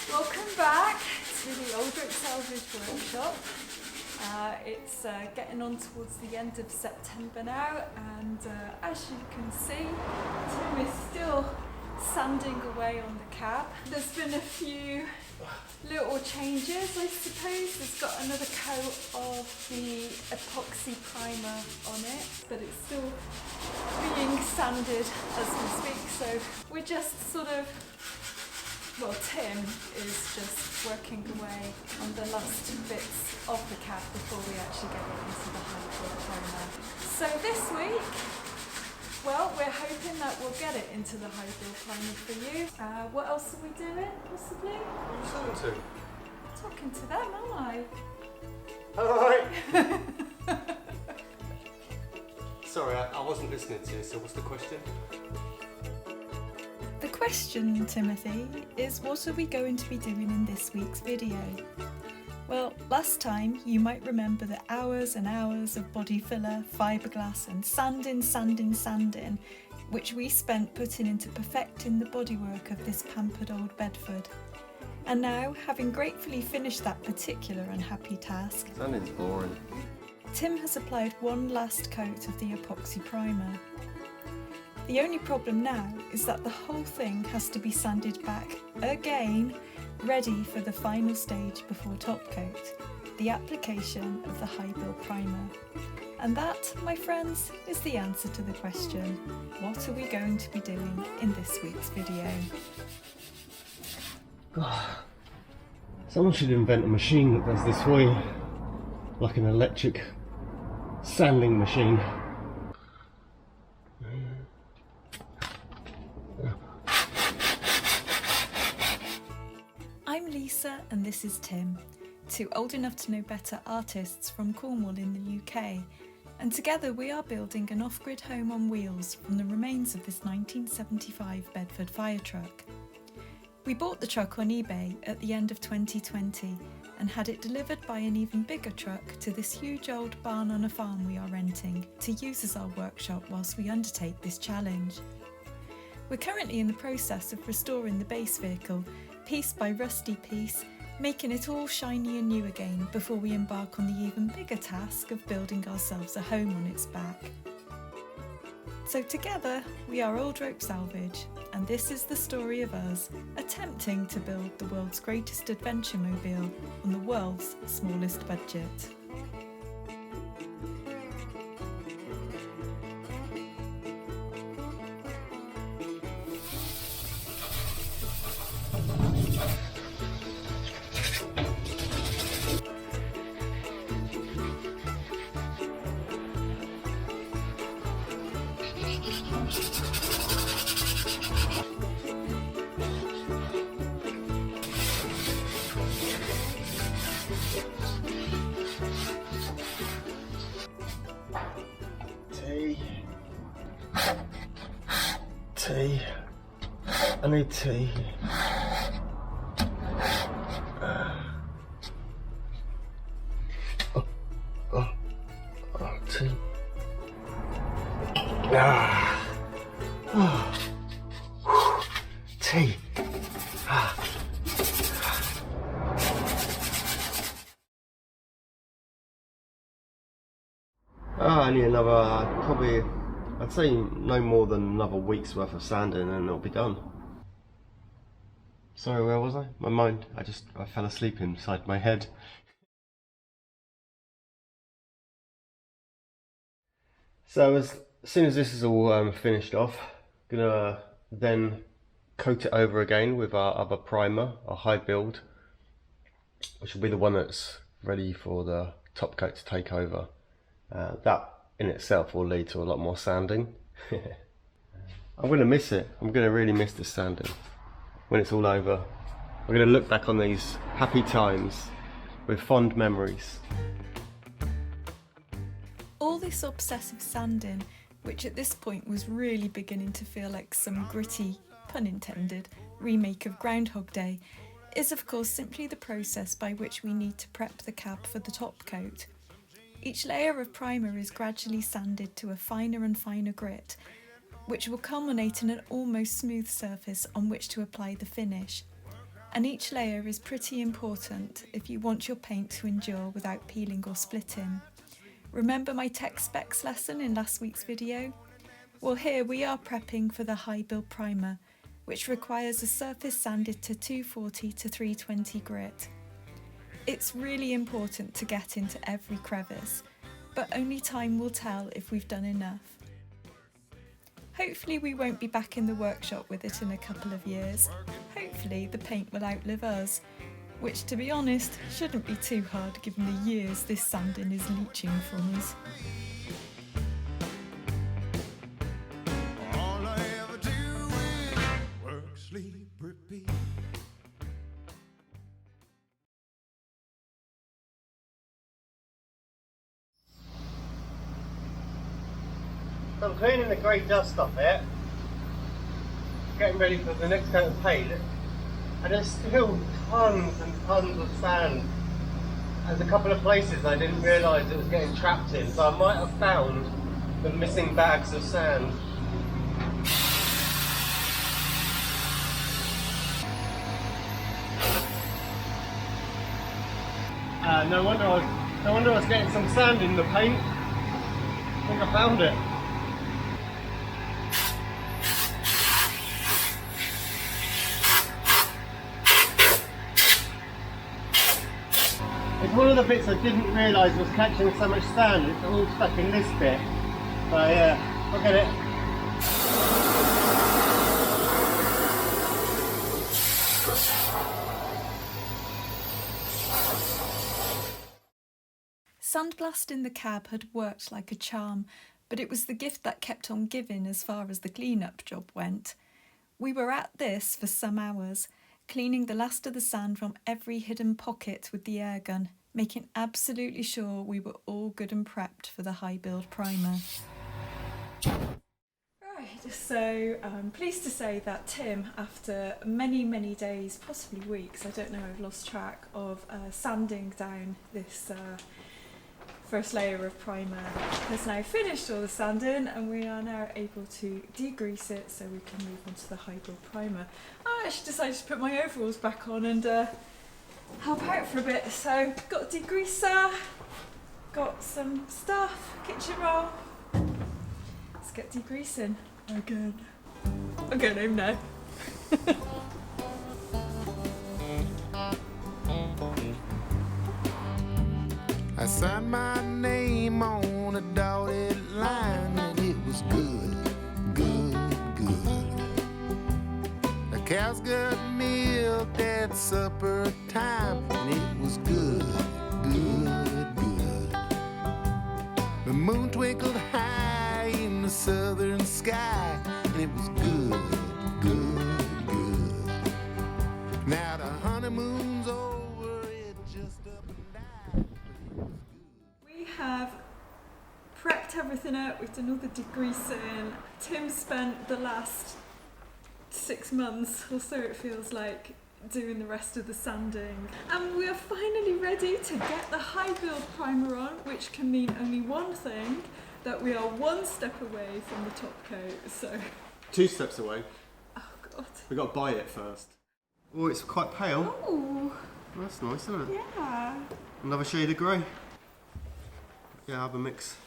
Welcome back to the Oldrick Salvage Workshop. It's getting on towards the end of September now, and as you can see, Tim is still sanding away on the cab. There's been a few little changes, I suppose. There's got another coat of the epoxy primer on it, but it's still being sanded as we speak, so we're just sort of, well, Tim is just working away on the last bits of the cab before we actually get it into the high-build primer. So this week, well, we're hoping that we'll get it into the high-build primer for you. What else are we doing, possibly? Who are you talking to? Talking to them, aren't I? Alright. Sorry, I wasn't listening to you, so what's the question? The question, Timothy, is what are we going to be doing in this week's video? Well, last time you might remember the hours and hours of body filler, fiberglass and sanding, which we spent putting into perfecting the bodywork of this pampered old Bedford. And now, having gratefully finished that particular unhappy task, Sanding's boring. Tim has applied one last coat of the epoxy primer. The only problem now is that the whole thing has to be sanded back again, ready for the final stage before top coat, the application of the high build primer. And that, my friends, is the answer to the question, what are we going to be doing in this week's video? God, someone should invent a machine that does this for you, like an electric sanding machine. I'm Lisa and this is Tim, two old enough to know better artists from Cornwall in the UK, and together we are building an off-grid home on wheels from the remains of this 1975 Bedford Firetruck. We bought the truck on eBay at the end of 2020 and had it delivered by an even bigger truck to this huge old barn on a farm we are renting to use as our workshop whilst we undertake this challenge. We're currently in the process of restoring the base vehicle, piece by rusty piece, making it all shiny and new again before we embark on the even bigger task of building ourselves a home on its back. So together, we are Old Rope Salvage, and this is the story of us attempting to build the world's greatest adventure mobile on the world's smallest budget. Tea. I need tea. Tea. Tea. Only another, probably, I'd say no more than another week's worth of sanding and it'll be done. Sorry, where was I? My mind, I fell asleep inside my head. So as soon as this is all finished off, I'm gonna then coat it over again with our other primer, our high build, which will be the one that's ready for the top coat to take over. That in itself will lead to a lot more sanding. I'm going to miss it. I'm going to really miss this sanding when it's all over. I'm going to look back on these happy times with fond memories. All this obsessive sanding, which at this point was really beginning to feel like some gritty, pun intended, remake of Groundhog Day, is of course simply the process by which we need to prep the cab for the top coat. Each layer of primer is gradually sanded to a finer and finer grit, which will culminate in an almost smooth surface on which to apply the finish. and each layer is pretty important if you want your paint to endure without peeling or splitting. Remember my tech specs lesson in last week's video? Well, here we are prepping for the high build primer, which requires a surface sanded to 240 to 320 grit. It's really important to get into every crevice, but only time will tell if we've done enough. Hopefully we won't be back in the workshop with it in a couple of years. Hopefully the paint will outlive us, which to be honest shouldn't be too hard given the years this sanding is leaching from us. So I'm cleaning the grey dust off it, getting ready for the next coat of paint, and there's still tons and tons of sand. There's a couple of places I didn't realise it was getting trapped in, so I might have found the missing bags of sand. No wonder I was getting some sand in the paint. I think I found it. It's one of the bits I didn't realise was catching so much sand. It's all stuck in this bit. So yeah, I'll get it. Sandblasting the cab had worked like a charm, but it was the gift that kept on giving as far as the clean-up job went. We were at this for some hours, cleaning the last of the sand from every hidden pocket with the air gun, making absolutely sure we were all good and prepped for the high build primer. Right, so I'm pleased to say that Tim, after many days, possibly weeks, I don't know, I've lost track of sanding down this first layer of primer, has now finished all the sanding, and we are now able to degrease it so we can move on to the high build primer. I actually decided to put my overalls back on and help out for a bit. So got a degreaser, got some stuff, kitchen roll. Let's get degreasing again. I'm going home now. I signed my name on a dotted line and it was good. The cows got milk at supper time and it was good. The moon twinkled high in the southern sky and it was good. Now the honeymoon's over, it's just up and down. We have prepped everything up, we've done all the degreasing. Tim spent the last 6 months, or so it feels like, doing the rest of the sanding. And we are finally ready to get the high build primer on, which can mean only one thing, that we are one step away from the top coat, so... 2 steps away. Oh God. We've got to buy it first. Oh, it's quite pale. Oh. That's nice, isn't it? Yeah. Another shade of grey. Yeah, have a mix.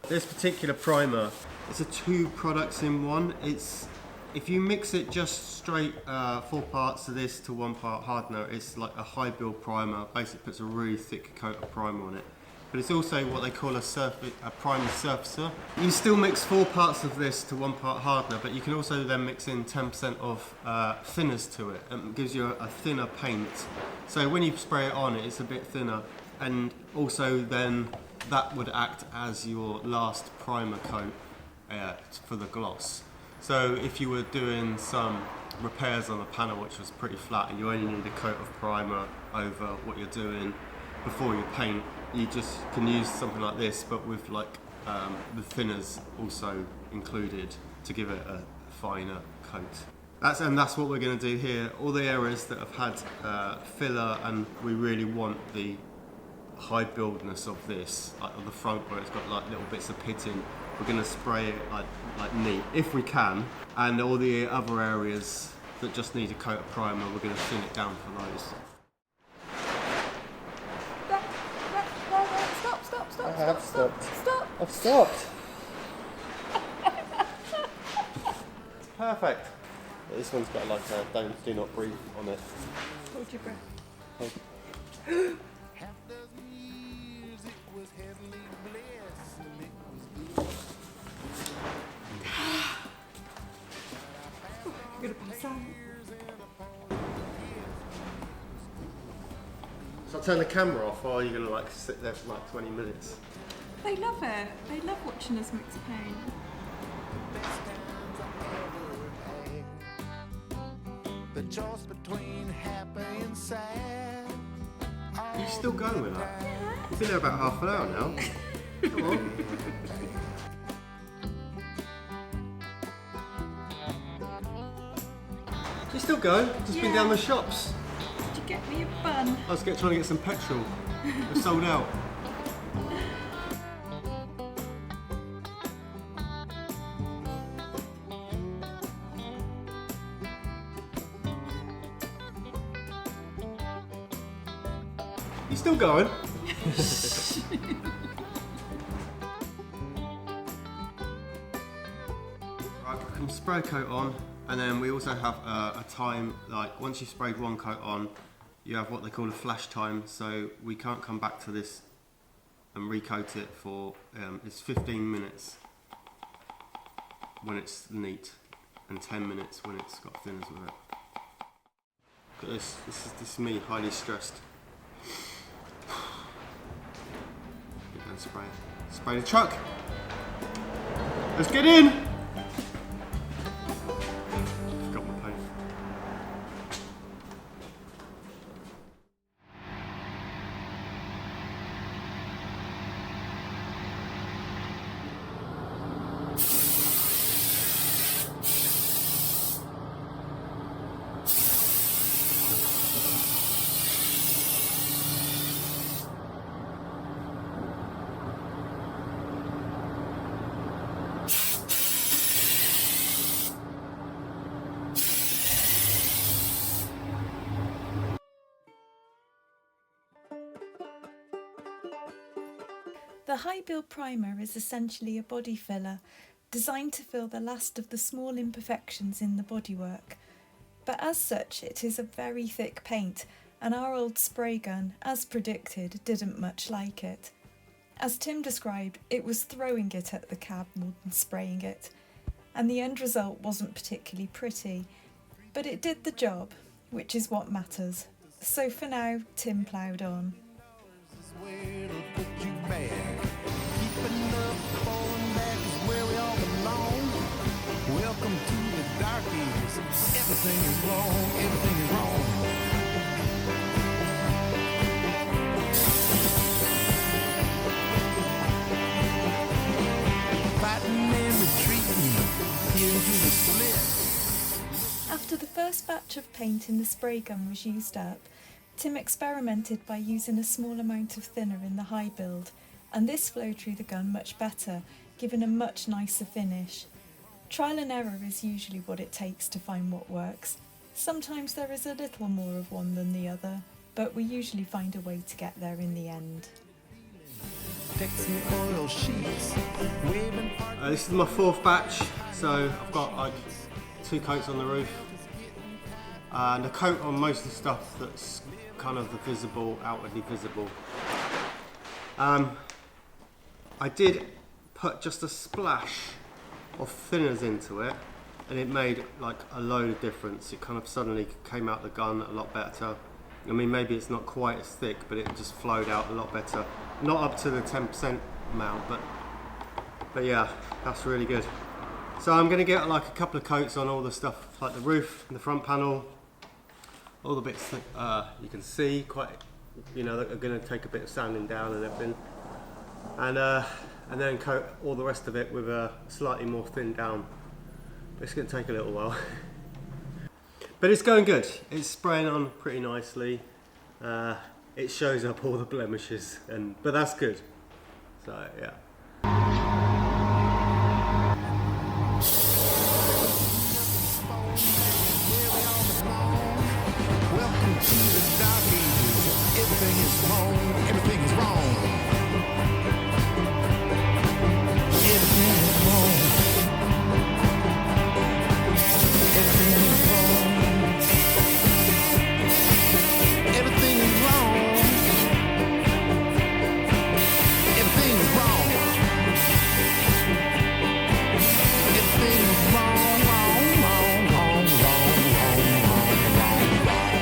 This particular primer, it's a 2 products in one. It's, if you mix it just straight 4 parts of this to 1 part hardener, it's like a high build primer. Basically puts a really thick coat of primer on it. But it's also what they call a primer surfacer. You can still mix 4 parts of this to 1 part hardener, but you can also then mix in 10% of thinners to it, and it gives you a thinner paint. So when you spray it on, it's a bit thinner, and also then that would act as your last primer coat for the gloss. So if you were doing some repairs on a panel which was pretty flat and you only need a coat of primer over what you're doing before you paint, you just can use something like this, but with like the thinners also included to give it a finer coat. That's what we're going to do here. All the areas that have had filler and we really want the high buildness of this, like on the front where it's got like little bits of pitting, we're going to spray it like neat, if we can. And all the other areas that just need a coat of primer, we're going to thin it down for those. Stop. I have stopped. Stop. I've stopped. Perfect. This one's got like a do not breathe on it. Hold your breath. Half dozen years it was heavenly bliss, and it was good. I'm gonna pass out. So I'll turn the camera off, or are you going to like sit there for like 20 minutes? They love it. They love watching us mix paint. The choice between happy and sad. Are you still going with that? You've been there about half an hour now. Come on. You still going? Just been down the shops. Did you get me a bun? I was trying to get some petrol. We're sold out. You still going? Right, put some spray coat on, and then we also have a time, like once you've sprayed one coat on, you have what they call a flash time, so we can't come back to this and recoat it for, it's 15 minutes when it's neat, and 10 minutes when it's got thinners with it. Look at this, this is me highly stressed. And spray the truck. Let's get in. Forgot my paint. The high build primer is essentially a body filler, designed to fill the last of the small imperfections in the bodywork. But as such, it is a very thick paint, and our old spray gun, as predicted, didn't much like it. As Tim described, it was throwing it at the cab more than spraying it, and the end result wasn't particularly pretty, but it did the job, which is what matters. So for now, Tim ploughed on. Welcome to the dark ages. Everything is wrong. Everything is wrong. Fighting and retreating into the slit. After the first batch of paint in the spray gun was used up, Tim experimented by using a small amount of thinner in the high build, and this flowed through the gun much better, giving a much nicer finish. Trial and error is usually what it takes to find what works. Sometimes there is a little more of one than the other, but we usually find a way to get there in the end. This is my fourth batch, so I've got like 2 coats on the roof and a coat on most of the stuff that's kind of the visible, outwardly visible. I did put just a splash of thinners into it, and it made like a load of difference. It kind of suddenly came out the gun a lot better. I mean, maybe it's not quite as thick, but it just flowed out a lot better. Not up to the 10% amount, but yeah, that's really good. So I'm going to get like a couple of coats on all the stuff, like the roof and the front panel, all the bits that you can see, quite, you know, that are going to take a bit of sanding down and everything. And then coat all the rest of it with a slightly more thinned down. It's going to take a little while. But it's going good. It's spraying on pretty nicely. It shows up all the blemishes, but that's good. So yeah. wrong. Everything is wrong. Everything is wrong. Everything is wrong. Everything is wrong. Everything is wrong. Everything is wrong, wrong, wrong, wrong, wrong, wrong, wrong, wrong, wrong.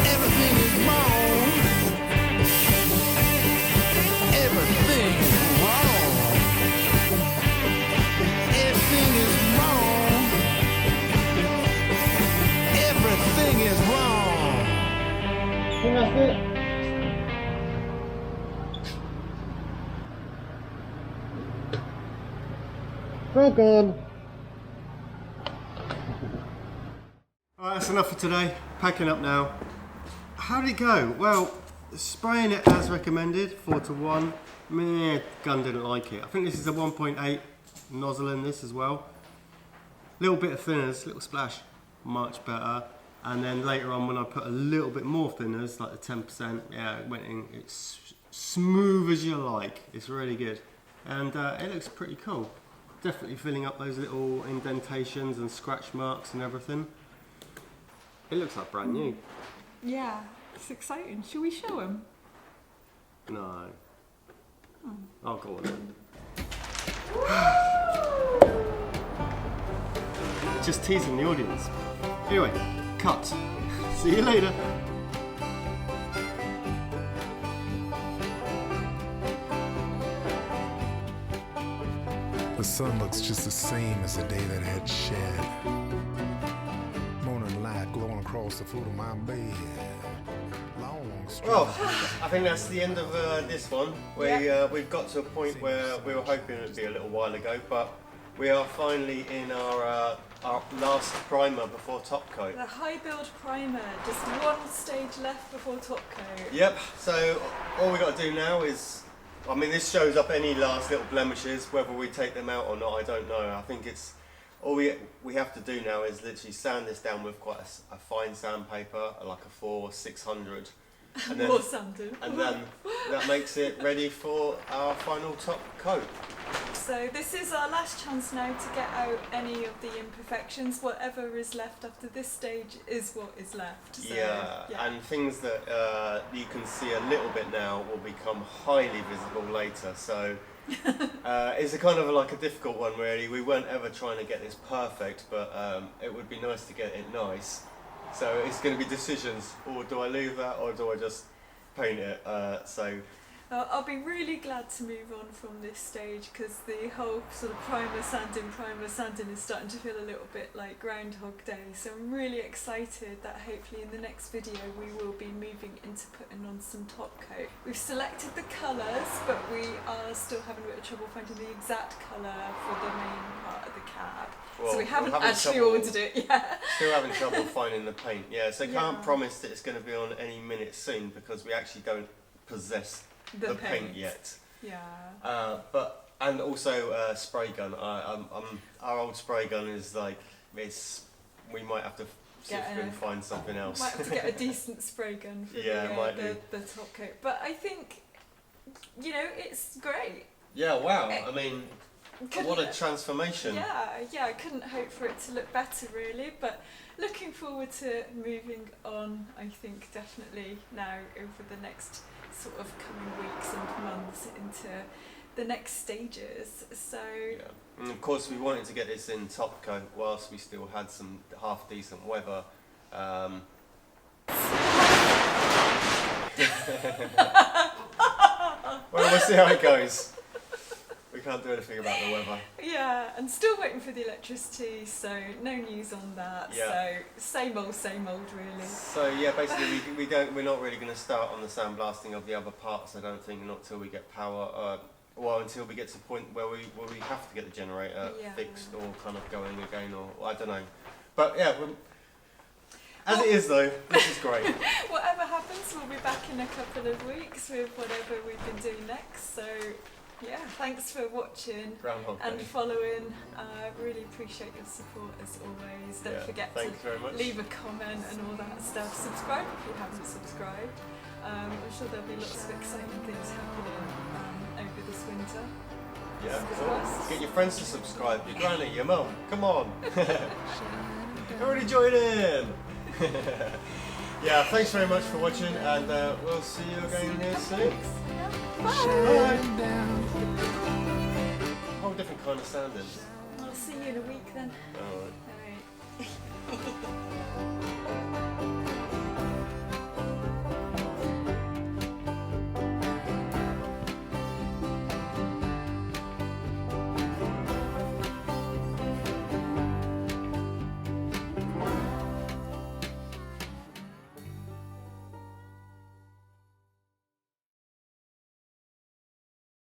Everything is wrong. Everything is wrong. Everything is wrong. Everything is wrong. I think that's it. Well gone. Alright, that's enough for today. Packing up now. How did it go? Well, spraying it as recommended, 4:1. Meh, gun didn't like it. I think this is a 1.8 nozzle in this as well. Little bit of thinners, little splash, much better. And then later on when I put a little bit more thinners, like the 10%, yeah, it went in, it's smooth as you like. It's really good. And it looks pretty cool. Definitely filling up those little indentations and scratch marks and everything. It looks like brand new. Yeah, it's exciting. Shall we show them? No. Oh, go on. Just teasing the audience. Anyway, cut. See you later. The sun looks just the same as the day that it had shed. Morning light glowing across the foot of my bed. Long stretch. Well, I think that's the end of this one. We've got to a point where we were hoping it would be a little while ago, but we are finally in our last primer before top coat. The high build primer, just one stage left before top coat. Yep, so all we got to do now is, I mean, this shows up any last little blemishes, whether we take them out or not, I don't know. I think it's, all we have to do now is literally sand this down with quite a fine sandpaper, like a 4-600. And then, More sanding. and then that makes it ready for our final top coat. So this is our last chance now to get out any of the imperfections. Whatever is left after this stage is what is left. So, yeah, and things that you can see a little bit now will become highly visible later. So it's a kind of like a difficult one really. We weren't ever trying to get this perfect, but it would be nice to get it nice. So it's going to be decisions, or do I leave that or do I just paint it? I'll be really glad to move on from this stage because the whole sort of primer sanding is starting to feel a little bit like Groundhog Day. So I'm really excited that hopefully in the next video we will be moving into putting on some top coat. We've selected the colours, but we are still having a bit of trouble finding the exact colour for the main part of the cab. Well, so we haven't actually ordered it yet. Still having trouble finding the paint, yeah. So can't promise that it's going to be on any minute soon because we actually don't possess the paint yet. Yeah. And also spray gun. Our old spray gun is like we might have to see if we can find something else. Might have to get a decent spray gun for the top coat. But I think it's great. Yeah. Wow. I mean, what a transformation. Yeah. I couldn't hope for it to look better really, but looking forward to moving on. I think definitely now over the next sort of coming weeks and months into the next stages. So and of course we wanted to get this in top coat whilst we still had some half decent weather. Well, we'll see how it goes. We can't do anything about the weather. Yeah, and still waiting for the electricity, so no news on that. Yeah. So same old really. So yeah, basically we're not really going to start on the sandblasting of the other parts. I don't think, not till we get power. Until we get to the point where we have to get the generator fixed or kind of going again, or I don't know. But yeah, as it is though, this is great. Whatever happens, we'll be back in a couple of weeks with whatever we've been doing next. So Yeah, thanks for watching Groundhog and Day. following. Really appreciate your support as always. Don't forget to very much. leave a comment and all that stuff. Subscribe if you haven't subscribed. I'm sure there'll be lots of exciting things happening over this winter. Yeah, Fingers cool. crossed. Get your friends to subscribe. Your granny, your mum. Come on. Everybody join in. Yeah, thanks very much for watching, and we'll see you again here soon. Bye. Whole different kind of standing. I'll see you in a week then. Alright. Alright.